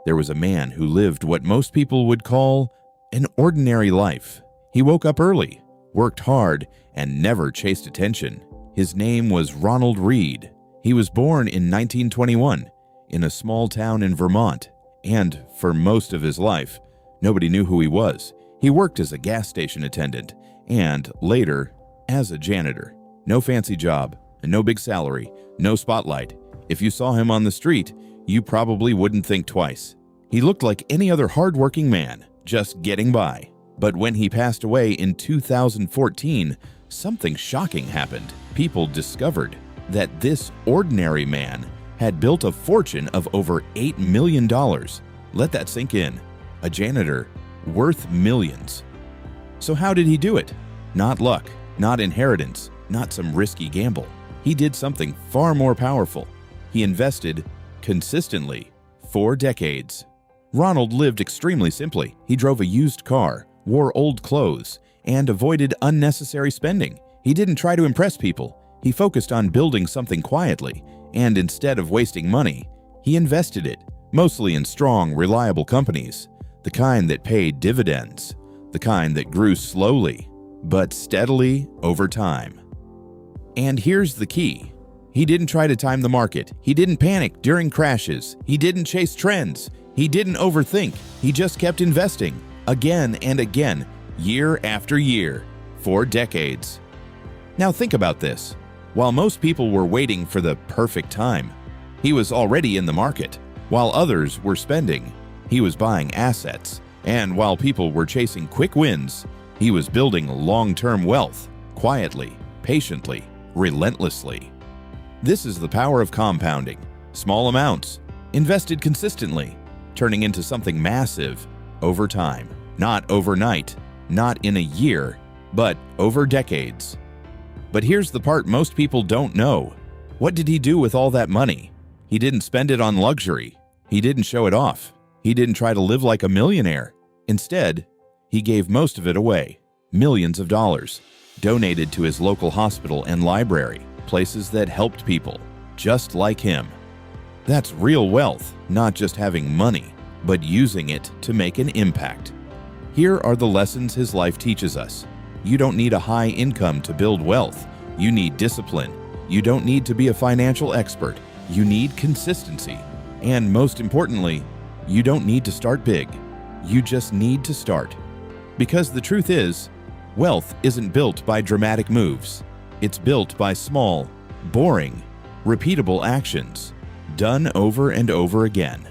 There was a man who lived what most people would call an ordinary life. He woke up early, worked hard, and never chased attention. His name was Ronald Read. He was born in 1921 in a small town in Vermont, and for most of his life, nobody knew who he was. He worked as a gas station attendant and later as a janitor. No fancy job, and no big salary, no spotlight. If you saw him on the street, you probably wouldn't think twice. He looked like any other hardworking man, just getting by. But when he passed away in 2014, something shocking happened. People discovered that this ordinary man had built a fortune of over $8 million. Let that sink in. A janitor worth millions. So how did he do it? Not luck, not inheritance, not some risky gamble. He did something far more powerful. He invested consistently for decades. Ronald lived extremely simply. He drove a used car, wore old clothes, and avoided unnecessary spending. He didn't try to impress people. He focused on building something quietly, and instead of wasting money, he invested it, mostly in strong, reliable companies, the kind that paid dividends, the kind that grew slowly, but steadily over time. And here's the key. He didn't try to time the market. He didn't panic during crashes. He didn't chase trends. He didn't overthink. He just kept investing again and again, year after year, for decades. Now think about this. While most people were waiting for the perfect time, he was already in the market. While others were spending, he was buying assets. And while people were chasing quick wins, he was building long-term wealth, quietly, patiently, relentlessly. This is the power of compounding. Small amounts, invested consistently, turning into something massive over time. Not overnight, not in a year, but over decades. But here's the part most people don't know. What did he do with all that money? He didn't spend it on luxury. He didn't show it off. He didn't try to live like a millionaire. Instead, he gave most of it away, millions of dollars, donated to his local hospital and library, places that helped people just like him. That's real wealth, not just having money, but using it to make an impact. Here are the lessons his life teaches us. You don't need a high income to build wealth. You need discipline. You don't need to be a financial expert. You need consistency. And most importantly, you don't need to start big. You just need to start. Because the truth is, wealth isn't built by dramatic moves. It's built by small, boring, repeatable actions, done over and over again.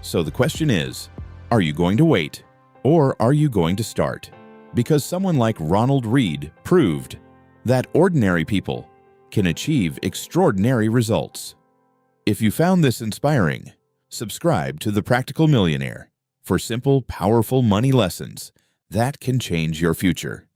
So the question is, are you going to wait, or are you going to start? Because someone like Ronald Read proved that ordinary people can achieve extraordinary results. If you found this inspiring, subscribe to The Practical Millionaire for simple, powerful money lessons that can change your future.